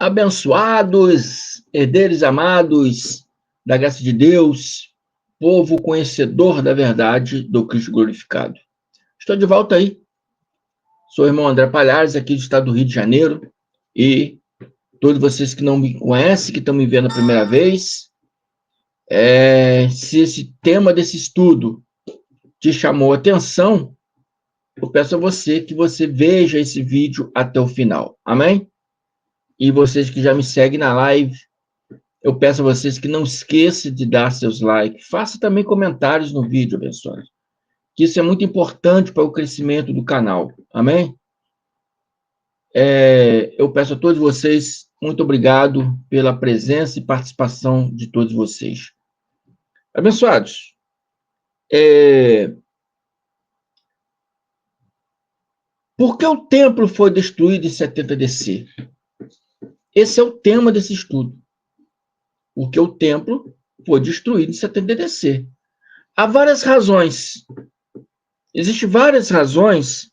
Abençoados, herdeiros amados da graça de Deus, povo conhecedor da verdade do Cristo glorificado. Estou de volta aí. Sou o irmão André Palhares, aqui do estado do Rio de Janeiro, e todos vocês que não me conhecem, que estão me vendo a primeira vez, se esse tema desse estudo te chamou a atenção, eu peço a você que você veja esse vídeo até o final. Amém? E vocês que já me seguem na live, eu peço a vocês que não esqueçam de dar seus likes. Faça também comentários no vídeo, abençoados. Que isso é muito importante para o crescimento do canal. Amém? Eu peço a todos vocês, muito obrigado pela presença e participação de todos vocês. Abençoados, por que o templo foi destruído em 70 DC? Esse é o tema desse estudo. Porque o templo foi destruído em 70 DC. Há várias razões. Existem várias razões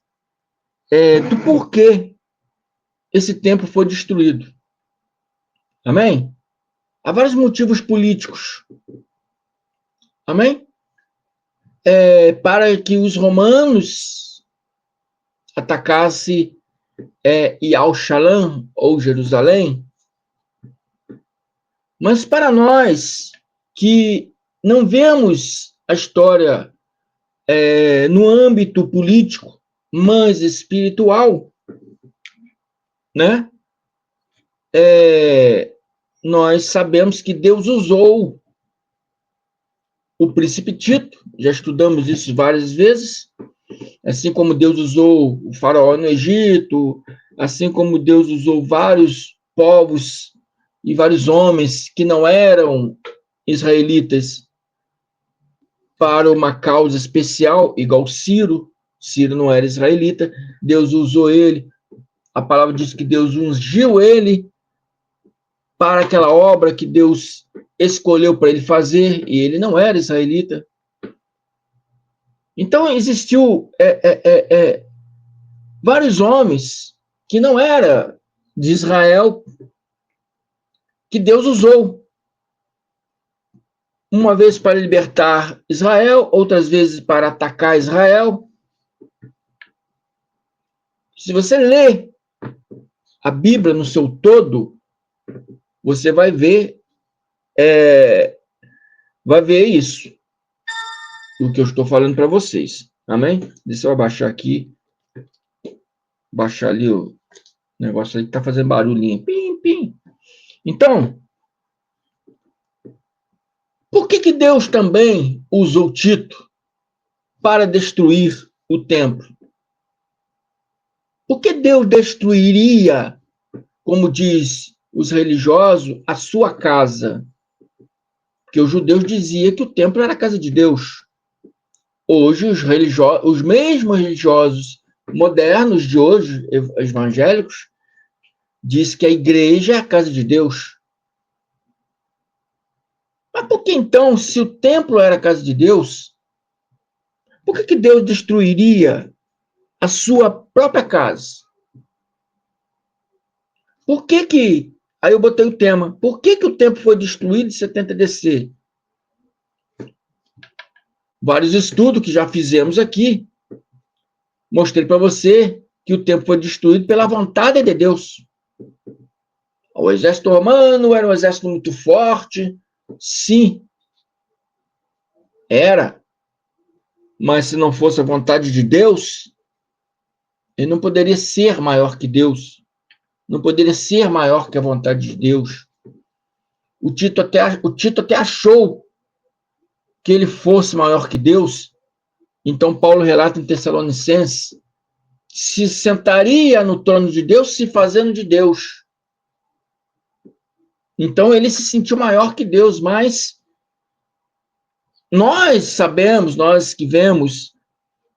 do porquê esse templo foi destruído. Amém? Há vários motivos políticos. Amém? Para que os romanos atacassem Yal-Shalom, ou Jerusalém. Mas para nós que não vemos a história no âmbito político, mas espiritual, né? Nós sabemos que Deus usou o príncipe Tito, já estudamos isso várias vezes, assim como Deus usou o faraó no Egito, assim como Deus usou vários povos e vários homens que não eram israelitas para uma causa especial, igual Ciro. Ciro não era israelita, Deus usou ele, a palavra diz que Deus ungiu ele para aquela obra que Deus escolheu para ele fazer, e ele não era israelita. Então, existiu vários homens que não eram de Israel, que Deus usou. Uma vez para libertar Israel, outras vezes para atacar Israel. Se você lê a Bíblia no seu todo, você vai ver isso, o que eu estou falando para vocês. Amém? Deixa eu abaixar aqui. Baixar ali o negócio ali que está fazendo barulhinho. Pim, pim. Então, por que Deus também usou Tito para destruir o templo? Por que Deus destruiria, como diz os religiosos, a sua casa? Porque os judeus diziam que o templo era a casa de Deus. Hoje, os mesmos religiosos modernos de hoje, evangélicos, diz que a igreja é a casa de Deus. Mas por que então, se o templo era a casa de Deus, por que Deus destruiria a sua própria casa? Por que aí eu botei o tema, por que o templo foi destruído em 70 DC? Vários estudos que já fizemos aqui, mostrei para você que o templo foi destruído pela vontade de Deus. O exército romano era um exército muito forte, sim, era, mas se não fosse a vontade de Deus, ele não poderia ser maior que Deus, não poderia ser maior que a vontade de Deus. O Tito até achou que ele fosse maior que Deus. Então Paulo relata em Tessalonicenses, se sentaria no trono de Deus, se fazendo de Deus. Então ele se sentiu maior que Deus, mas nós sabemos, nós que vemos,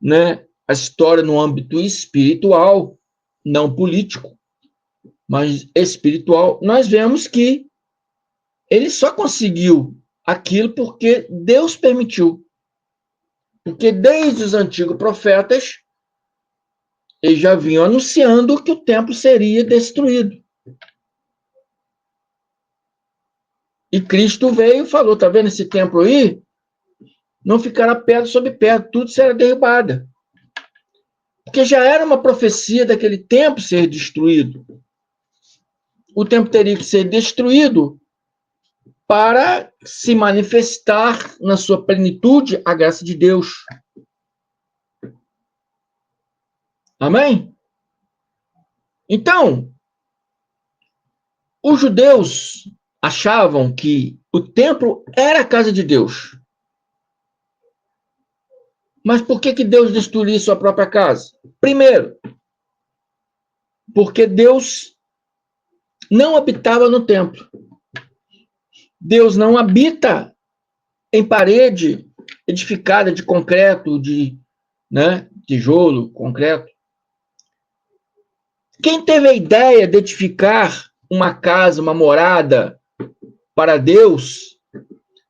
né, a história no âmbito espiritual, não político, mas espiritual, nós vemos que ele só conseguiu aquilo porque Deus permitiu. Porque desde os antigos profetas, eles já vinham anunciando que o templo seria destruído. E Cristo veio e falou, tá vendo esse templo aí? Não ficará pedra sobre pedra, tudo será derribado. Porque já era uma profecia daquele templo ser destruído. O templo teria que ser destruído para se manifestar na sua plenitude a graça de Deus. Amém? Então, os judeus achavam que o templo era a casa de Deus. Mas por que Deus destruiu sua própria casa? Primeiro, porque Deus não habitava no templo. Deus não habita em parede edificada de concreto, de tijolo, concreto. Quem teve a ideia de edificar uma casa, uma morada para Deus,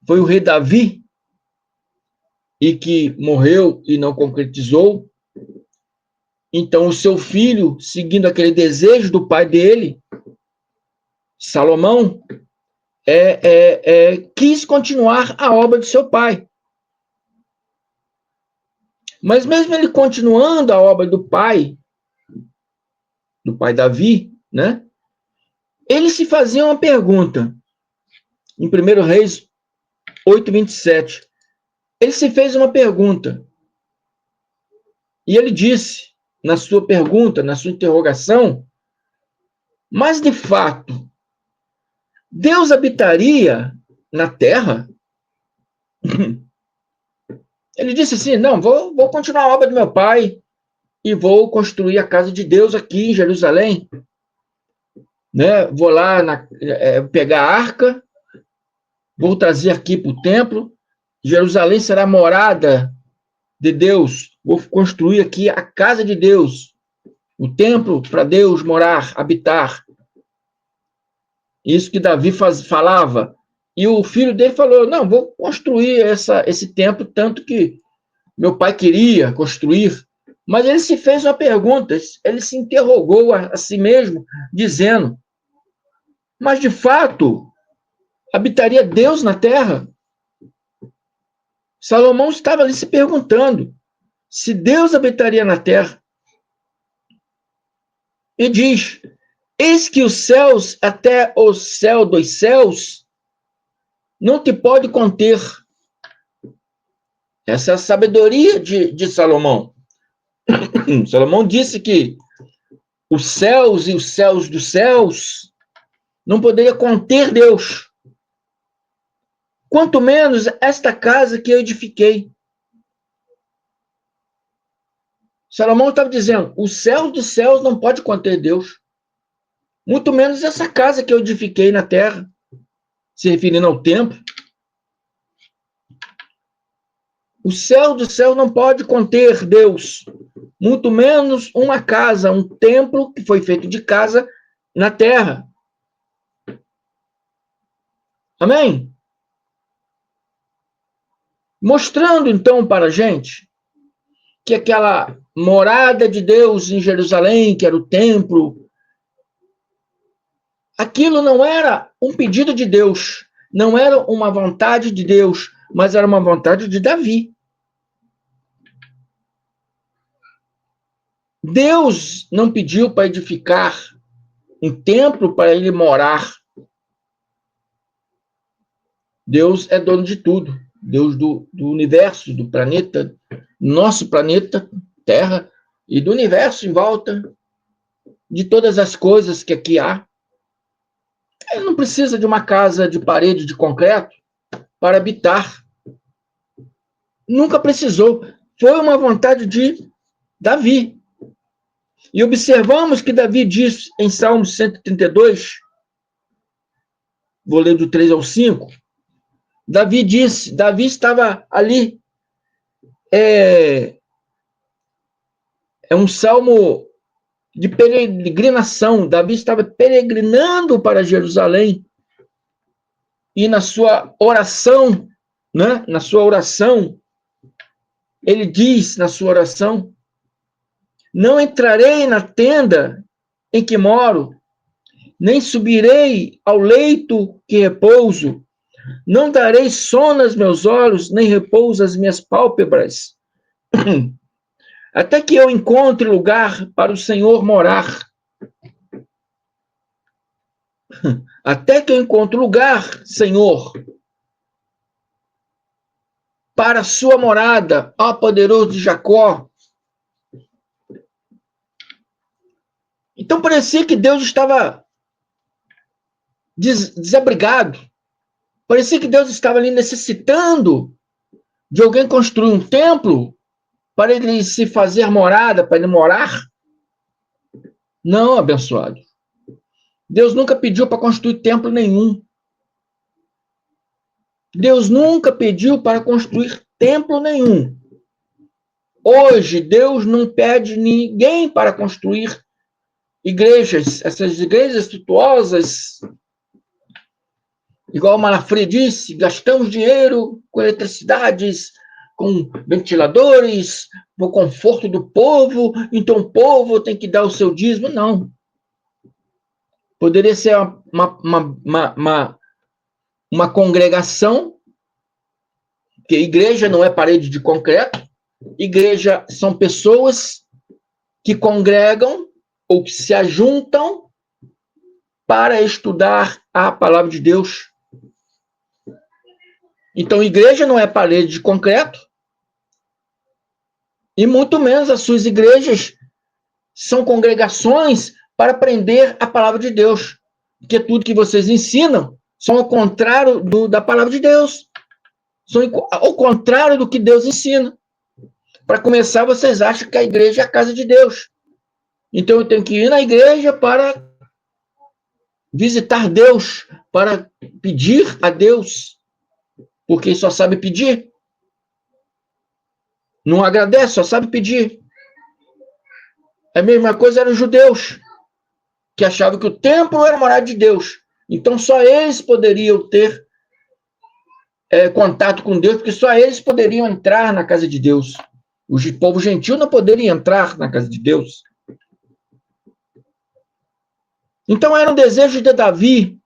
foi o rei Davi, e que morreu e não concretizou. Então, o seu filho, seguindo aquele desejo do pai dele, Salomão, quis continuar a obra de seu pai. Mas mesmo ele continuando a obra do pai Davi, né? Ele se fazia uma pergunta. Em 1 Reis 8:27, ele se fez uma pergunta. E ele disse, na sua pergunta, na sua interrogação, mas de fato, Deus habitaria na terra? Ele disse assim, não, vou continuar a obra do meu pai e vou construir a casa de Deus aqui em Jerusalém. Né? Vou lá pegar a arca, vou trazer aqui para o templo. Jerusalém será morada de Deus. Vou construir aqui a casa de Deus, o templo para Deus morar, habitar. Isso que Davi falava. E o filho dele falou, não, vou construir esse templo, tanto que meu pai queria construir. Mas ele se fez uma pergunta, ele se interrogou a si mesmo, dizendo, mas de fato, habitaria Deus na terra? Salomão estava ali se perguntando se Deus habitaria na terra. E diz, eis que os céus, até o céu dos céus, não te pode conter. Essa é a sabedoria de Salomão. Salomão disse que os céus e os céus dos céus não poderia conter Deus. Quanto menos esta casa que eu edifiquei. Salomão estava dizendo, os céus dos céus não pode conter Deus. Muito menos essa casa que eu edifiquei na terra, se referindo ao templo. O céu do céu não pode conter Deus, muito menos uma casa, um templo que foi feito de casa na terra. Amém? Mostrando então para a gente que aquela morada de Deus em Jerusalém, que era o templo, aquilo não era um pedido de Deus, não era uma vontade de Deus, mas era uma vontade de Davi. Deus não pediu para edificar um templo para ele morar. Deus é dono de tudo. Deus do universo, do planeta, nosso planeta, Terra, e do universo em volta, de todas as coisas que aqui há. Ele não precisa de uma casa de parede de concreto para habitar. Nunca precisou. Foi uma vontade de Davi. E observamos que Davi diz em Salmo 132, vou ler do 3 ao 5, Davi estava ali, é um salmo de peregrinação, Davi estava peregrinando para Jerusalém, e na sua oração, né, ele diz na sua oração, não entrarei na tenda em que moro, nem subirei ao leito que repouso, Não darei sono aos meus olhos, nem repouso às minhas pálpebras, até que eu encontre lugar para o Senhor morar. Até que eu encontre lugar, Senhor, para a sua morada, ó poderoso de Jacó. Então parecia que Deus estava desabrigado. Parecia que Deus estava ali necessitando de alguém construir um templo para ele se fazer morada, para ele morar. Não, abençoado. Deus nunca pediu para construir templo nenhum. Deus nunca pediu para construir templo nenhum. Hoje, Deus não pede ninguém para construir igrejas, essas igrejas suntuosas. Igual o Malafre disse, gastamos dinheiro com eletricidades, com ventiladores, para o conforto do povo, então o povo tem que dar o seu dízimo. Não. Poderia ser uma congregação, porque igreja não é parede de concreto, igreja são pessoas que congregam ou que se ajuntam para estudar a palavra de Deus. Então, igreja não é parede de concreto, e muito menos as suas igrejas são congregações para aprender a palavra de Deus. Porque tudo que vocês ensinam são ao contrário da palavra de Deus. São ao contrário do que Deus ensina. Para começar, vocês acham que a igreja é a casa de Deus. Então, eu tenho que ir na igreja para visitar Deus, para pedir a Deus, porque só sabe pedir. Não agradece, só sabe pedir. A mesma coisa eram os judeus, que achavam que o templo era a morada de Deus. Então, só eles poderiam ter contato com Deus, porque só eles poderiam entrar na casa de Deus. O povo gentil não poderia entrar na casa de Deus. Então, era um desejo de Davi,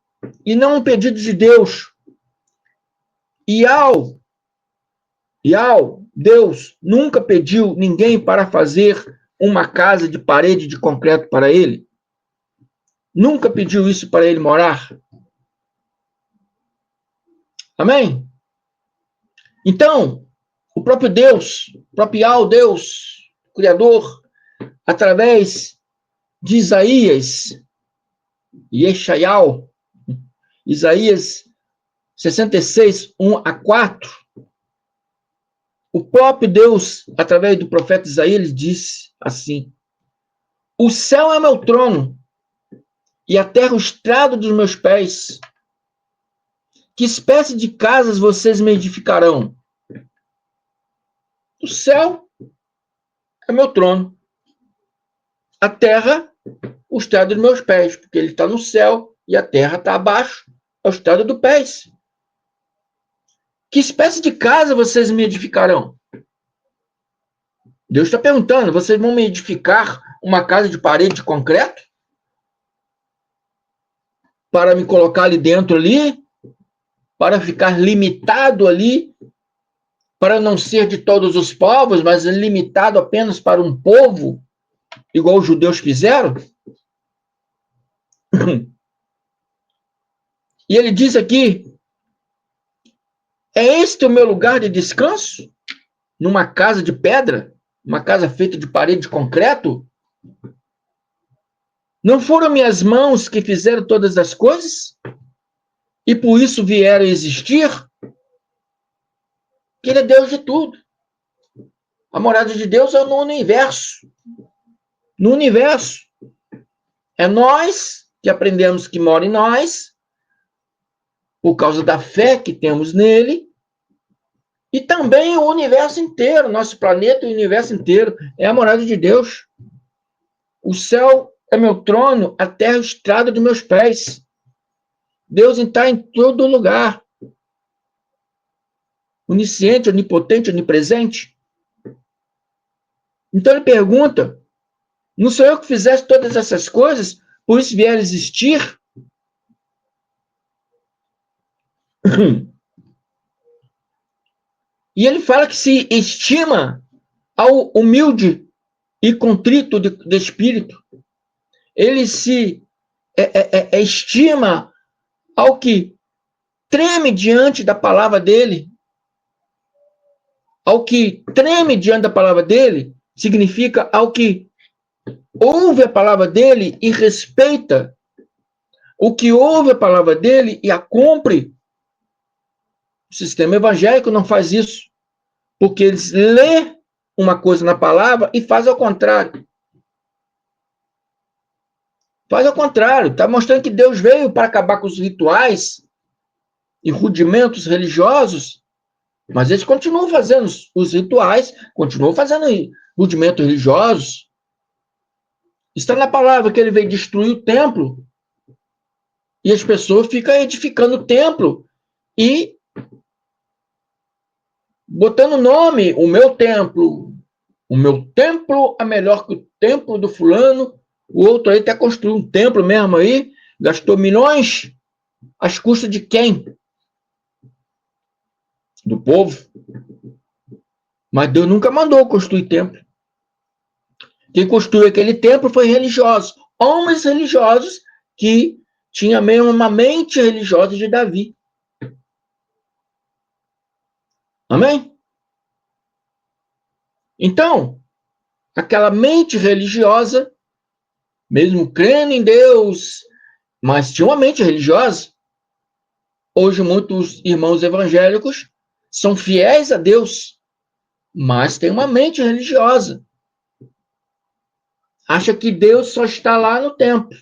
e não um pedido de Deus. E ao Deus nunca pediu ninguém para fazer uma casa de parede de concreto para ele. Nunca pediu isso para ele morar. Amém? Então, o próprio Deus, o próprio Deus, Criador, através de Isaías, Yeshayal, Isaías 66, 1-4, o próprio Deus, através do profeta Isaías, disse assim: o céu é meu trono, e a terra o estrado dos meus pés. Que espécie de casas vocês me edificarão? O céu é meu trono. A terra, o estrado dos meus pés, porque ele está no céu e a terra está abaixo, é o estrado dos pés. Que espécie de casa vocês me edificarão? Deus está perguntando, vocês vão me edificar uma casa de parede de concreto? Para me colocar ali dentro ali? Para ficar limitado ali? Para não ser de todos os povos, mas limitado apenas para um povo? Igual os judeus fizeram? E ele diz aqui: é este o meu lugar de descanso? Numa casa de pedra? Uma casa feita de parede de concreto? Não foram minhas mãos que fizeram todas as coisas? E por isso vieram a existir? Que ele é Deus de tudo. A morada de Deus é no universo. No universo. É nós que aprendemos que mora em nós, por causa da fé que temos nele, e também o universo inteiro, nosso planeta e o universo inteiro, é a morada de Deus. O céu é meu trono, a terra é o estrado dos meus pés. Deus está em todo lugar. Onisciente, onipotente, onipresente. Então ele pergunta: não sou eu que fizesse todas essas coisas, por isso vieram existir? E ele fala que se estima ao humilde e contrito de espírito. Ele se estima ao que treme diante da palavra dele. Ao que treme diante da palavra dele, significa ao que ouve a palavra dele e respeita. O que ouve a palavra dele e a cumpre. O sistema evangélico não faz isso. Porque eles lê uma coisa na palavra e faz ao contrário. Faz ao contrário. Está mostrando que Deus veio para acabar com os rituais e rudimentos religiosos, mas eles continuam fazendo os rituais, continuam fazendo rudimentos religiosos. Está na palavra que ele veio destruir o templo e as pessoas ficam edificando o templo e botando nome, o meu templo é melhor que o templo do fulano, o outro aí até construiu um templo mesmo aí, gastou milhões, às custas de quem? Do povo. Mas Deus nunca mandou construir templo. Quem construiu aquele templo foi religiosos, homens religiosos que tinham mesmo uma mente religiosa de Davi. Amém? Então, aquela mente religiosa, mesmo crendo em Deus, mas tinha uma mente religiosa. Hoje, muitos irmãos evangélicos são fiéis a Deus, mas têm uma mente religiosa. Acha que Deus só está lá no templo.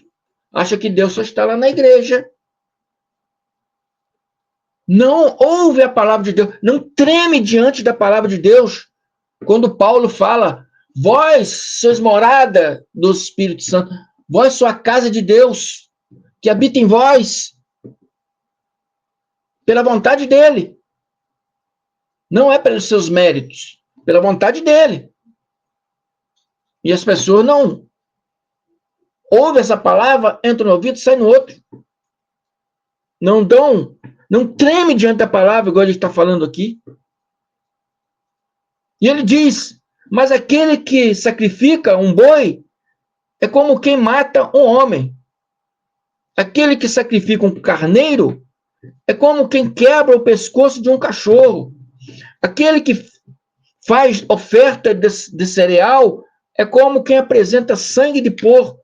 Acha que Deus só está lá na igreja. Não ouve a palavra de Deus. Não treme diante da palavra de Deus. Quando Paulo fala, vós sois morada do Espírito Santo, vós sois a casa de Deus, que habita em vós, pela vontade dele. Não é pelos seus méritos, pela vontade dele. E as pessoas não ouvem essa palavra, entram no ouvido e saem no outro. Não treme diante da palavra, igual a gente está falando aqui. E ele diz, mas aquele que sacrifica um boi é como quem mata um homem. Aquele que sacrifica um carneiro é como quem quebra o pescoço de um cachorro. Aquele que faz oferta de cereal é como quem apresenta sangue de porco.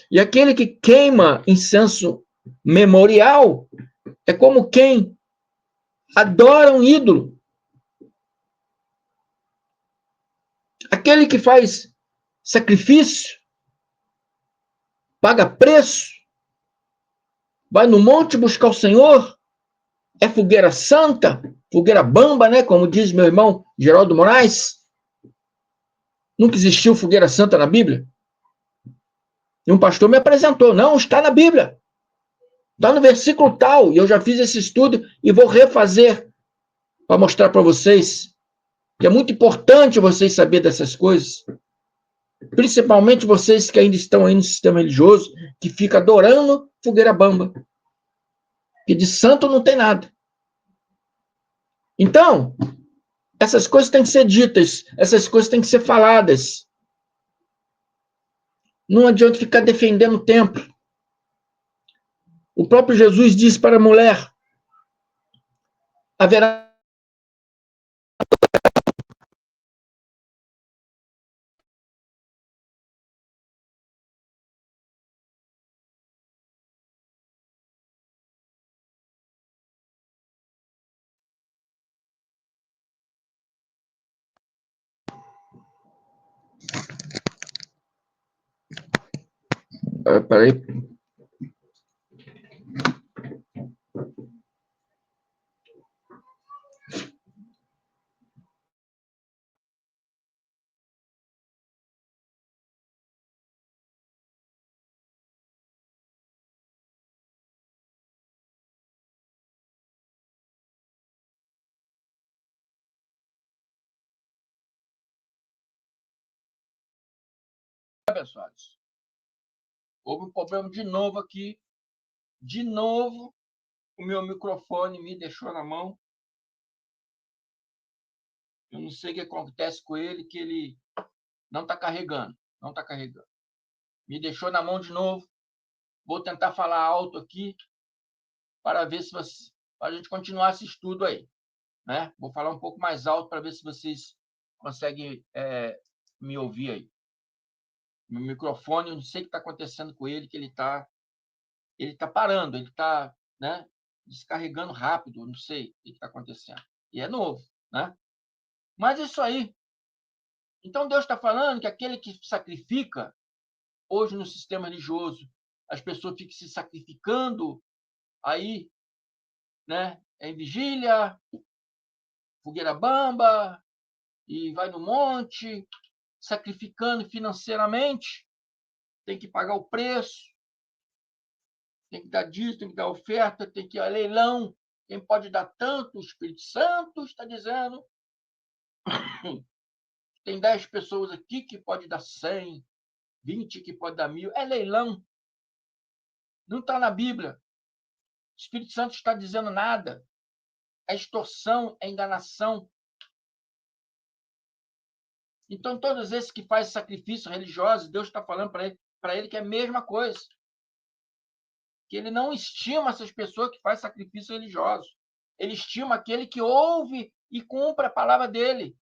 E aquele que queima incenso memorial é como quem adora um ídolo. Aquele que faz sacrifício, paga preço, vai no monte buscar o Senhor, é fogueira santa, fogueira bamba, né? Como diz meu irmão Geraldo Moraes. Nunca existiu fogueira santa na Bíblia. E um pastor me apresentou. Não, está na Bíblia. Está no versículo tal. E eu já fiz esse estudo e vou refazer para mostrar para vocês que é muito importante vocês saberem dessas coisas. Principalmente vocês que ainda estão aí no sistema religioso, que fica adorando fogueira bamba. Que de santo não tem nada. Então, essas coisas têm que ser ditas, essas coisas têm que ser faladas. Não adianta ficar defendendo o templo. O próprio Jesus disse para a mulher, haverá peraí. Pessoal, houve um problema de novo aqui. De novo. O meu microfone me deixou na mão. Eu não sei o que acontece com ele, que ele não está carregando. Não está carregando. Me deixou na mão de novo. Vou tentar falar alto aqui para ver se você, para a gente continuar esse estudo aí, né? Vou falar um pouco mais alto para ver se vocês conseguem me ouvir aí. Meu microfone, eu não sei o que está acontecendo com ele, que ele tá parando, ele está, né, descarregando rápido, não sei o que está acontecendo. E é novo, né? Mas isso aí. Então Deus está falando que aquele que sacrifica, hoje no sistema religioso, as pessoas ficam se sacrificando aí, né? Em vigília, fogueira bamba, e vai no monte, sacrificando financeiramente, tem que pagar o preço, tem que dar dízimo, tem que dar oferta, tem que ir a leilão. Quem pode dar tanto? O Espírito Santo está dizendo. Tem 10 pessoas aqui que pode dar 100, 20 que pode dar 1000. É leilão. Não está na Bíblia. O Espírito Santo está dizendo nada. É extorsão, é enganação. Então, todos esses que fazem sacrifício religioso, Deus está falando para ele que é a mesma coisa. Que ele não estima essas pessoas que fazem sacrifício religioso. Ele estima aquele que ouve e cumpre a palavra dele.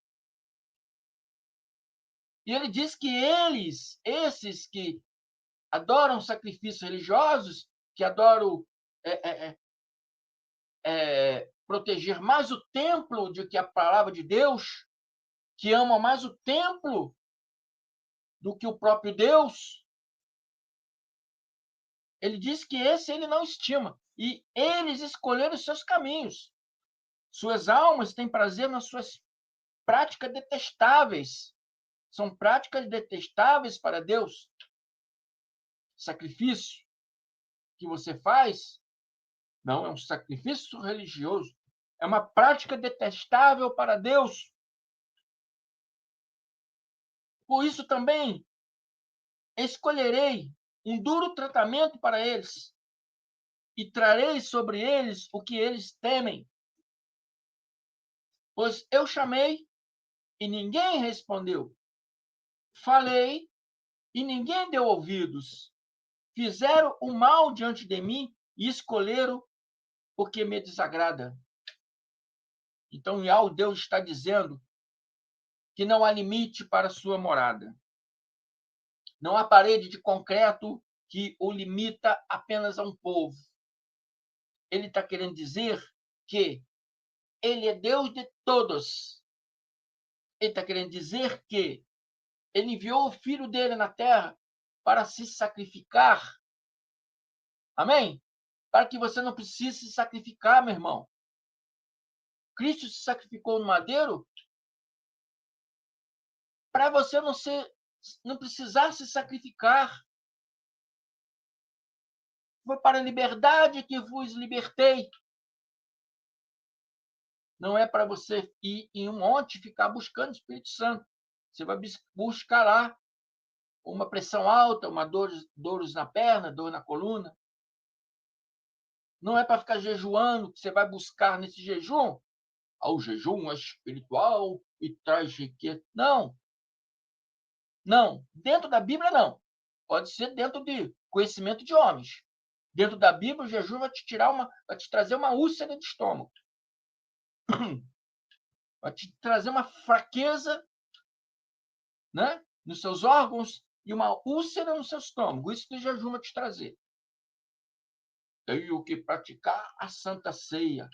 E ele diz que esses que adoram sacrifícios religiosos, que adoram proteger mais o templo do que a palavra de Deus, que amam mais o templo do que o próprio Deus, ele diz que esse ele não estima. E eles escolheram os seus caminhos. Suas almas têm prazer nas suas práticas detestáveis. São práticas detestáveis para Deus. Sacrifício que você faz não é um sacrifício religioso. É uma prática detestável para Deus. Por isso também escolherei um duro tratamento para eles e trarei sobre eles o que eles temem. Pois eu chamei e ninguém respondeu. Falei e ninguém deu ouvidos. Fizeram o mal diante de mim e escolheram o que me desagrada. Então, Deus está dizendo que não há limite para a sua morada. Não há parede de concreto que o limita apenas a um povo. Ele está querendo dizer que ele é Deus de todos. Ele está querendo dizer que ele enviou o filho dele na terra para se sacrificar. Amém? Para que você não precise se sacrificar, meu irmão. Cristo se sacrificou no madeiro para você não precisar se sacrificar. Foi para a liberdade que vos libertei. Não é para você ir em um monte e ficar buscando o Espírito Santo. Você vai buscar lá uma pressão alta, dores na perna, dor na coluna. Não é para ficar jejuando, que você vai buscar nesse jejum. O jejum é espiritual e traz riqueza. Não. Não. Dentro da Bíblia, não. Pode ser dentro de conhecimento de homens. Dentro da Bíblia, o jejum vai te trazer uma úlcera de estômago. Vai te trazer uma fraqueza, né, nos seus órgãos e uma úlcera no seu estômago. Isso que o jejum vai te trazer. Tenho que praticar a Santa Ceia.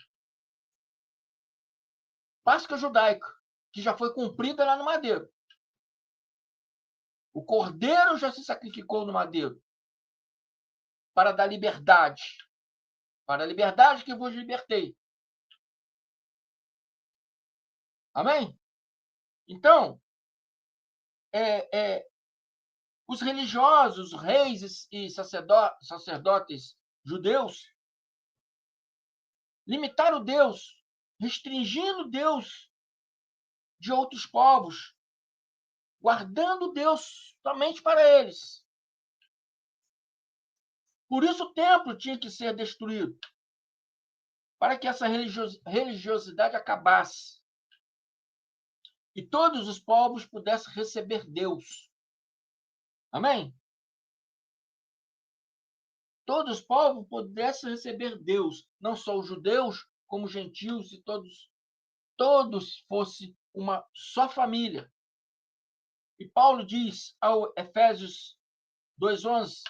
Páscoa judaica, que já foi cumprida lá no madeiro. O cordeiro já se sacrificou no madeiro para dar liberdade. Para a liberdade que vos libertei. Amém? Então, os religiosos, reis e sacerdotes judeus limitaram Deus, restringindo Deus de outros povos, guardando Deus somente para eles. Por isso o templo tinha que ser destruído. para que essa religiosidade acabasse e todos os povos pudessem receber Deus. Amém? Todos os povos pudessem receber Deus, não só os judeus, como os gentios e todos fossem uma só família. E Paulo diz ao Efésios 2:11,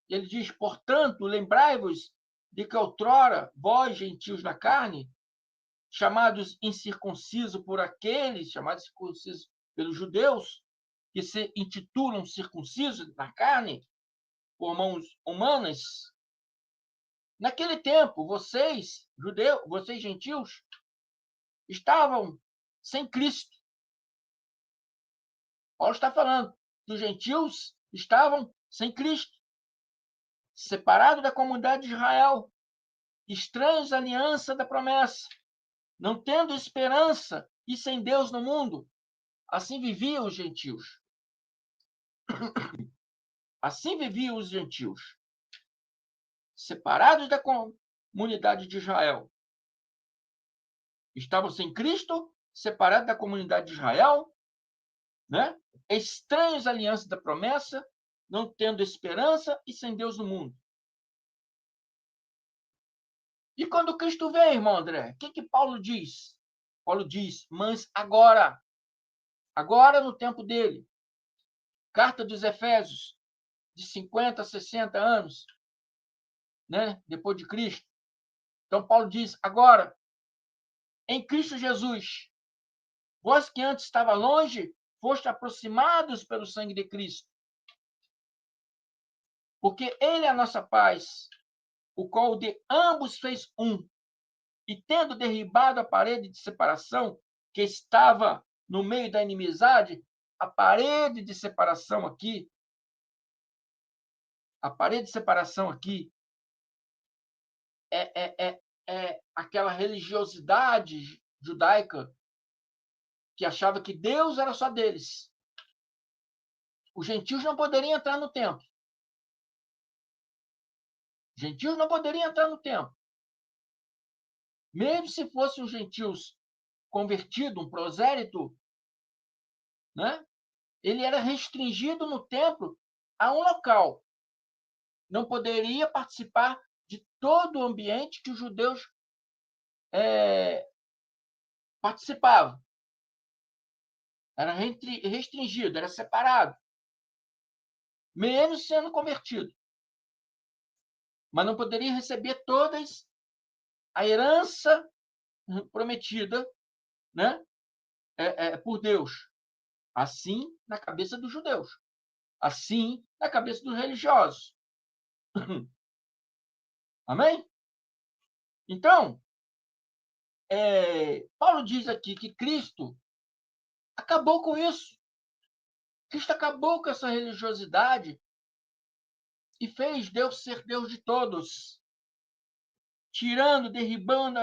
ele diz: portanto, lembrai-vos de que outrora vós, gentios na carne, chamados incircuncisos por aqueles, chamados circuncisos pelos judeus, que se intitulam circuncisos na carne, por mãos humanas, naquele tempo, vocês, judeus, vocês gentios, estavam sem Cristo. Paulo está falando que os gentios estavam sem Cristo, separados da comunidade de Israel, estranhos à aliança da promessa, não tendo esperança e sem Deus no mundo. Assim viviam os gentios. Assim viviam os gentios, separados da comunidade de Israel. Estavam sem Cristo, separados da comunidade de Israel, né? Estranhos à aliança da promessa, não tendo esperança e sem Deus no mundo. E quando Cristo veio, irmão André, o que Paulo diz? Paulo diz, mas agora no tempo dele, carta dos Efésios, de 50 a 60 anos, né? Depois de Cristo. Então, Paulo diz, agora, em Cristo Jesus, vós que antes estava longe, foste aproximados pelo sangue de Cristo. Porque ele é a nossa paz, o qual de ambos fez um, e tendo derribado a parede de separação que estava no meio da inimizade, a parede de separação aqui, é aquela religiosidade judaica que achava que Deus era só deles. Os gentios não poderiam entrar no templo. Gentios não poderiam entrar no templo. Mesmo se fossem os gentios convertidos, um prosélito, né? Ele era restringido no templo a um local. Não poderia participar de todo o ambiente que os judeus participavam. Era restringido, era separado. Mesmo sendo convertido. Mas não poderia receber todas a herança prometida, né? Por Deus. Assim na cabeça dos judeus. Assim na cabeça dos religiosos. Amém? Então, Paulo diz aqui que Cristo acabou com isso. Cristo acabou com essa religiosidade e fez Deus ser Deus de todos, tirando, derribando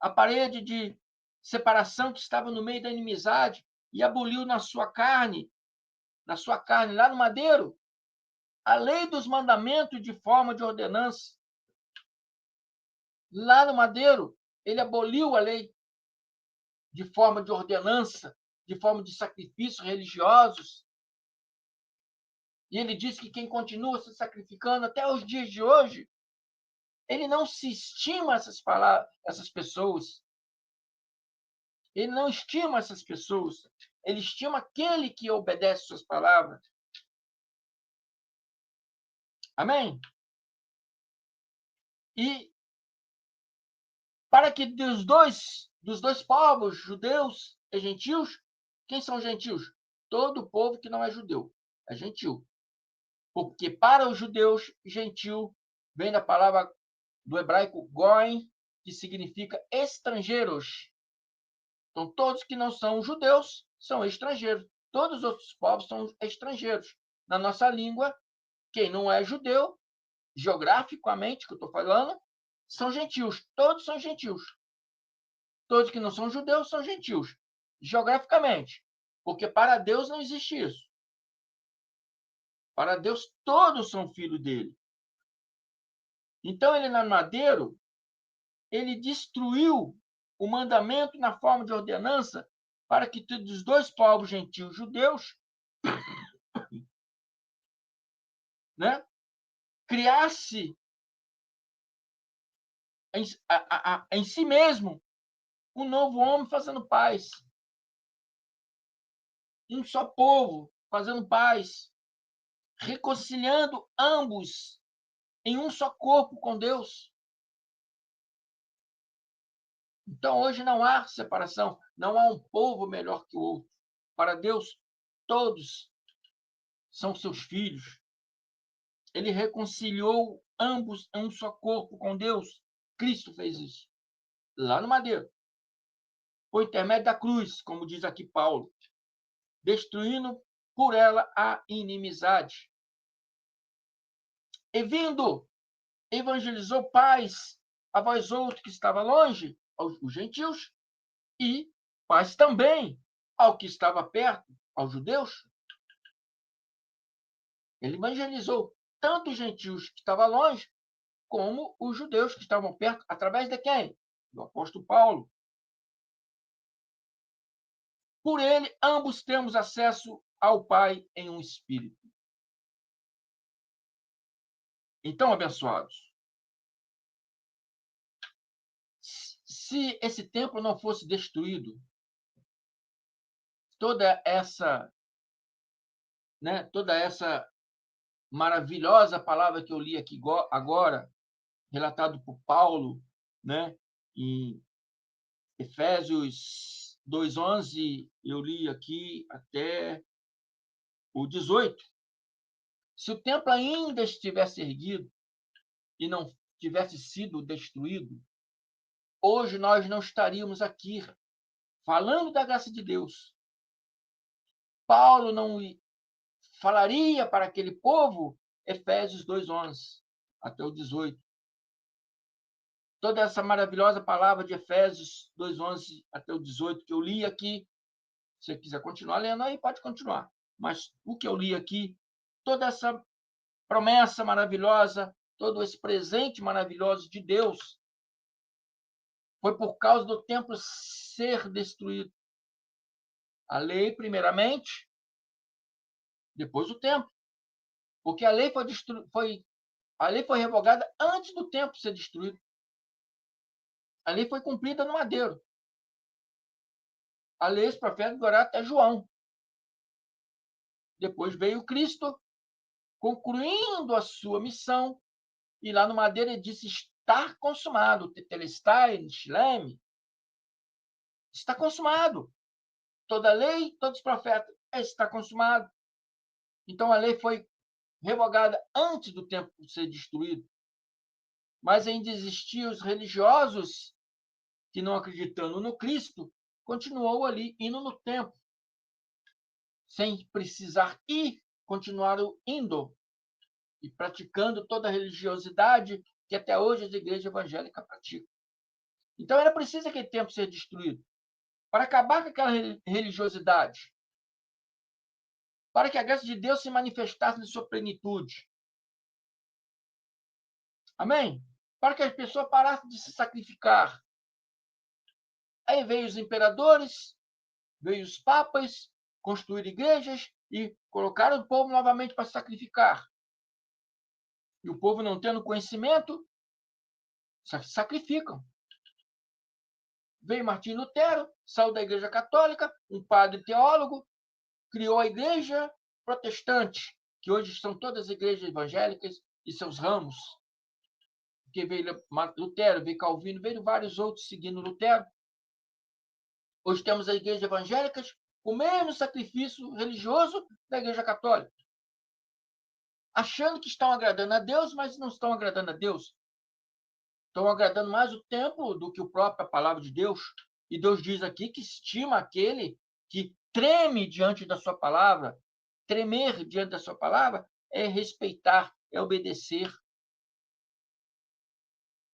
a parede de separação que estava no meio da inimizade e aboliu na sua carne, lá no madeiro, a lei dos mandamentos de forma de ordenança. Lá no madeiro, ele aboliu a lei de forma de ordenança, de forma de sacrifícios religiosos. E ele diz que quem continua se sacrificando até os dias de hoje, ele não se estima essas pessoas. Ele não estima essas pessoas. Ele estima aquele que obedece suas palavras. Amém? E para que dos dois povos, judeus e gentios, quem são gentios? Todo povo que não é judeu, é gentil. Porque para os judeus, gentil vem da palavra do hebraico goim, que significa estrangeiros. Então, todos que não são judeus são estrangeiros. Todos os outros povos são estrangeiros. Na nossa língua, quem não é judeu, geograficamente, que eu estou falando, são gentios. Todos são gentios. Todos que não são judeus são gentios, geograficamente. Porque para Deus não existe isso. Para Deus, todos são filhos dele. Então, ele no madeiro, ele destruiu o mandamento na forma de ordenança para que dos dois povos gentios judeus, né, criasse em si mesmo um novo homem fazendo paz, um só povo fazendo paz, reconciliando ambos em um só corpo com Deus. Então, hoje não há separação, não há um povo melhor que o outro. Para Deus, todos são seus filhos. Ele reconciliou ambos em um só corpo com Deus. Cristo fez isso, lá no madeiro, por intermédio da cruz, como diz aqui Paulo, destruindo por ela a inimizade. E vindo, evangelizou paz a vós outros que estava longe, aos gentios, e paz também ao que estava perto, aos judeus. Ele evangelizou tanto os gentios que estavam longe, como os judeus que estavam perto, através de quem? Do apóstolo Paulo. Por ele, ambos temos acesso ao Pai em um espírito. Então, abençoados, se esse templo não fosse destruído, toda essa maravilhosa palavra que eu li aqui agora, relatado por Paulo, né, em Efésios 2:11, eu li aqui até o 18. Se o templo ainda estivesse erguido e não tivesse sido destruído, hoje nós não estaríamos aqui falando da graça de Deus. Paulo não falaria para aquele povo Efésios 2:11 até o 18. Toda essa maravilhosa palavra de Efésios 2:11 até o 18 que eu li aqui, se você quiser continuar lendo aí, pode continuar. Mas o que eu li aqui, toda essa promessa maravilhosa, todo esse presente maravilhoso de Deus, foi por causa do templo ser destruído. A lei, primeiramente, depois o templo. Porque a lei foi revogada antes do templo ser destruído. A lei foi cumprida no madeiro. A lei, os profetas, duraram até João. Depois veio Cristo, concluindo a sua missão, e lá no madeiro ele disse: está consumado. Tetelestai, Shlem, está consumado. Toda a lei, todos os profetas, está consumado. Então a lei foi revogada antes do templo ser destruído. Mas ainda existiam os religiosos que, não acreditando no Cristo, continuou ali indo no templo, sem precisar ir, continuaram indo e praticando toda a religiosidade que até hoje as igrejas evangélicas praticam. Então era preciso aquele templo ser destruído para acabar com aquela religiosidade, para que a graça de Deus se manifestasse em sua plenitude. Amém? Para que as pessoas parassem de se sacrificar. Aí veio os imperadores, veio os papas, construir igrejas e colocaram o povo novamente para sacrificar. E o povo, não tendo conhecimento, sacrificam. Veio Martim Lutero, saiu da Igreja Católica, um padre teólogo, criou a Igreja Protestante, que hoje são todas as igrejas evangélicas e seus ramos. Porque veio Lutero, veio Calvino, veio vários outros seguindo Lutero. Hoje temos as igrejas evangélicas com o mesmo sacrifício religioso da Igreja Católica, achando que estão agradando a Deus, mas não estão agradando a Deus. Estão agradando mais o templo do que a própria palavra de Deus. E Deus diz aqui que estima aquele que treme diante da sua palavra. Tremer diante da sua palavra é respeitar, é obedecer.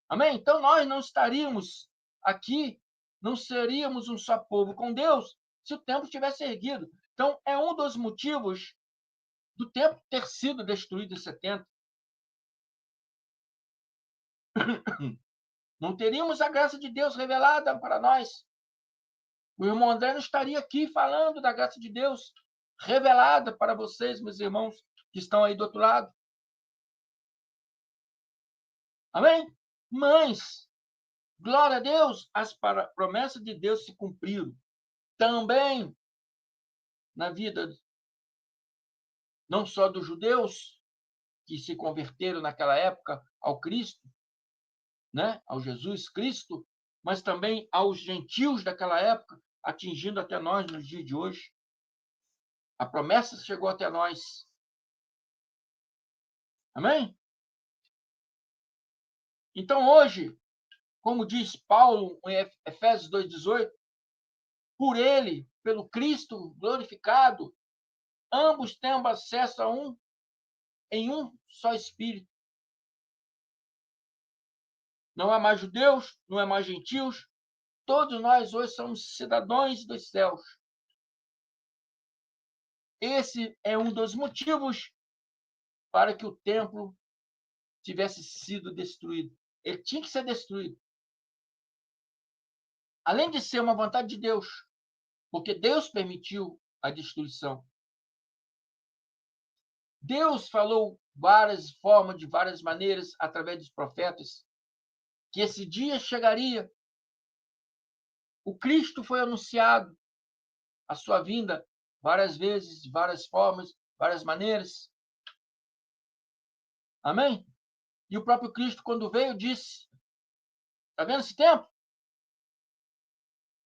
Amém? Então nós não estaríamos aqui, não seríamos um só povo com Deus se o templo tivesse erguido. Então é um dos motivos do templo ter sido destruído em 70. Não teríamos a graça de Deus revelada para nós. O irmão André não estaria aqui falando da graça de Deus revelada para vocês, meus irmãos, que estão aí do outro lado. Amém? Mas, glória a Deus, as promessas de Deus se cumpriram. Também na vida, não só dos judeus, que se converteram naquela época ao Cristo, né? Ao Jesus Cristo, mas também aos gentios daquela época, atingindo até nós nos dias de hoje. A promessa chegou até nós. Amém? Então, hoje, como diz Paulo em Efésios 2,18, por ele, pelo Cristo glorificado, ambos temos acesso em um só Espírito. Não há mais judeus, não há mais gentios, todos nós hoje somos cidadãos dos céus. Esse é um dos motivos para que o templo tivesse sido destruído. Ele tinha que ser destruído. Além de ser uma vontade de Deus, porque Deus permitiu a destruição. Deus falou várias formas, de várias maneiras, através dos profetas, que esse dia chegaria. O Cristo foi anunciado, a sua vinda, várias vezes, de várias formas, várias maneiras. Amém? E o próprio Cristo, quando veio, disse: está vendo esse tempo?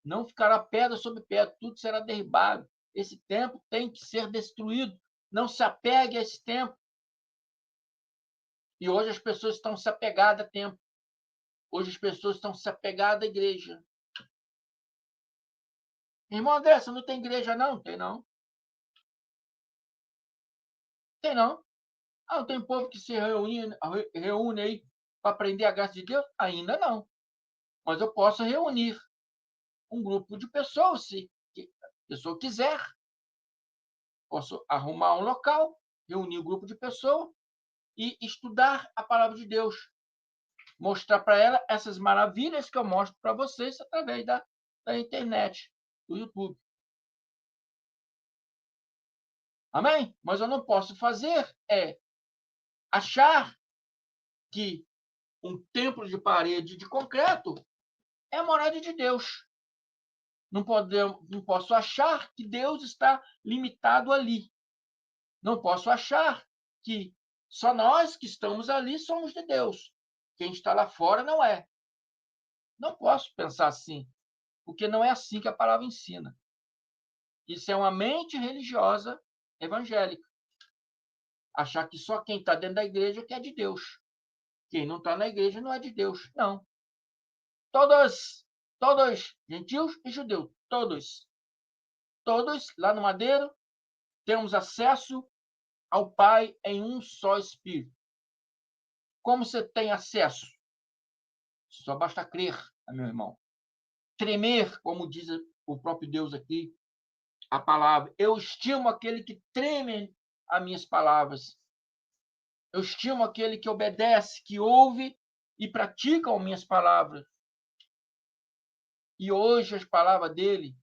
Não ficará pedra sobre pedra, tudo será derribado. Esse templo tem que ser destruído. Não se apegue a esse templo. E hoje as pessoas estão se apegadas a templo. Hoje as pessoas estão se apegadas à igreja. Irmão André, você não tem igreja, não? Tem não. Tem não. Ah, não tem povo que se reúne aí para aprender a graça de Deus? Ainda não. Mas eu posso reunir um grupo de pessoas, se a pessoa quiser. Posso arrumar um local, reunir um grupo de pessoas e estudar a palavra de Deus. Mostrar para ela essas maravilhas que eu mostro para vocês através da internet, do YouTube. Amém? Mas eu não posso fazer achar que um templo de parede de concreto é a morada de Deus. Não posso achar que Deus está limitado ali. Não posso achar que só nós que estamos ali somos de Deus. Quem está lá fora não é. Não posso pensar assim, porque não é assim que a palavra ensina. Isso é uma mente religiosa evangélica. Achar que só quem está dentro da igreja que é de Deus. Quem não está na igreja não é de Deus. Não. Todos, gentios e judeus, todos lá no Madeiro, temos acesso ao Pai em um só Espírito. Como você tem acesso? Só basta crer, meu irmão. Tremer, como diz o próprio Deus aqui, a palavra. Eu estimo aquele que treme as minhas palavras. Eu estimo aquele que obedece, que ouve e pratica as minhas palavras. E hoje as palavras dele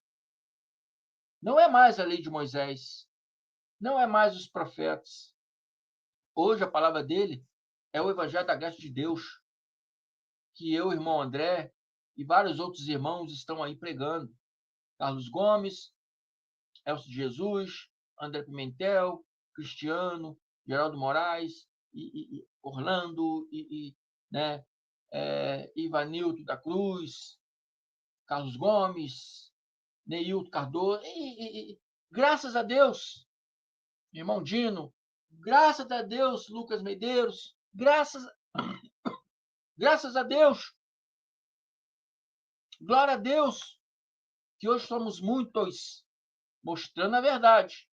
não é mais a lei de Moisés, não é mais os profetas. Hoje a palavra dele é o Evangelho da Graça de Deus, que eu, irmão André, e vários outros irmãos estão aí pregando. Carlos Gomes, Elcio de Jesus, André Pimentel, Cristiano, Geraldo Moraes, e Orlando, né, Ivanildo da Cruz, Carlos Gomes, Neilton Cardoso, graças a Deus, irmão Dino, graças a Deus, Lucas Medeiros, graças a Deus, glória a Deus, que hoje somos muitos mostrando a verdade.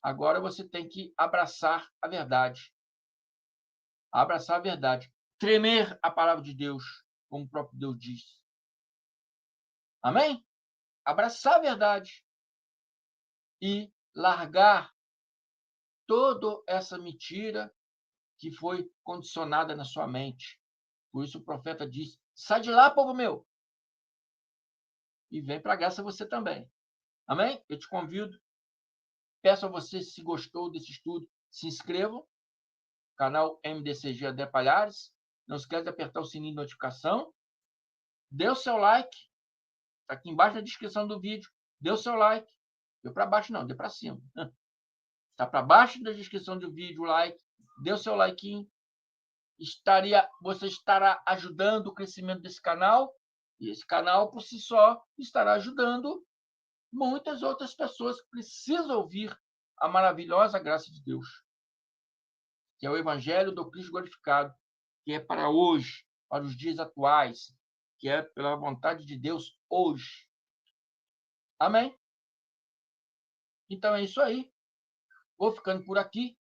Agora você tem que abraçar a verdade. Abraçar a verdade. Tremer a palavra de Deus, como o próprio Deus diz. Amém? Abraçar a verdade e largar toda essa mentira que foi condicionada na sua mente. Por isso o profeta diz: Sai de lá, povo meu. E vem para a graça você também. Amém? Eu te convido. Peço a você, se gostou desse estudo, se inscrevam. Canal MDCG André Palhares. Não esquece de apertar o sininho de notificação. Dê o seu like. Está aqui embaixo na descrição do vídeo. Dê o seu like. Deu para baixo não, deu para cima. Está para baixo da descrição do vídeo o like. Dê o seu like. Você estará ajudando o crescimento desse canal. E esse canal, por si só, estará ajudando muitas outras pessoas que precisam ouvir a maravilhosa graça de Deus, que é o Evangelho do Cristo glorificado, que é para hoje, para os dias atuais, que é pela vontade de Deus hoje. Amém? Então é isso aí. Vou ficando por aqui.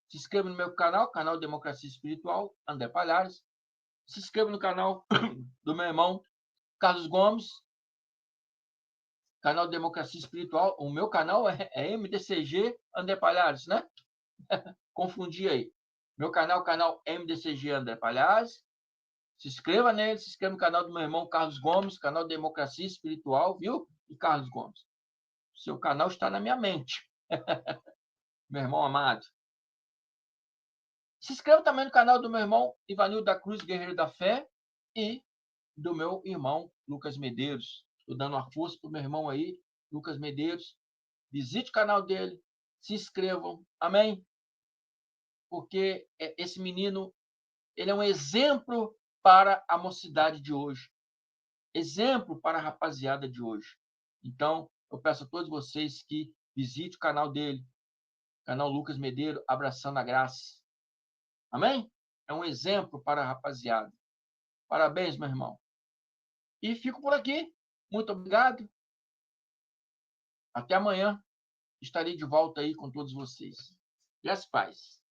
Se inscreva no meu canal, canal Democracia Espiritual, André Palhares. Se inscreva no canal do meu irmão Carlos Gomes, canal Democracia Espiritual. O meu canal é MDCG André Palhares, né? Confundi aí. Meu canal MDCG André Palhares. Se inscreva nele, se inscreva no canal do meu irmão Carlos Gomes, canal Democracia Espiritual, viu? E Carlos Gomes. Seu canal está na minha mente. Meu irmão amado. Se inscreva também no canal do meu irmão Ivanildo da Cruz, Guerreiro da Fé, e do meu irmão Lucas Medeiros. Estou dando uma força para o meu irmão aí, Lucas Medeiros. Visite o canal dele, se inscrevam. Amém? Porque esse menino, ele é um exemplo para a mocidade de hoje. Exemplo para a rapaziada de hoje. Então, eu peço a todos vocês que visitem o canal dele, canal Lucas Medeiros, Abraçando a Graça. Amém? É um exemplo para a rapaziada. Parabéns, meu irmão. E fico por aqui. Muito obrigado. Até amanhã. Estarei de volta aí com todos vocês. E as paz.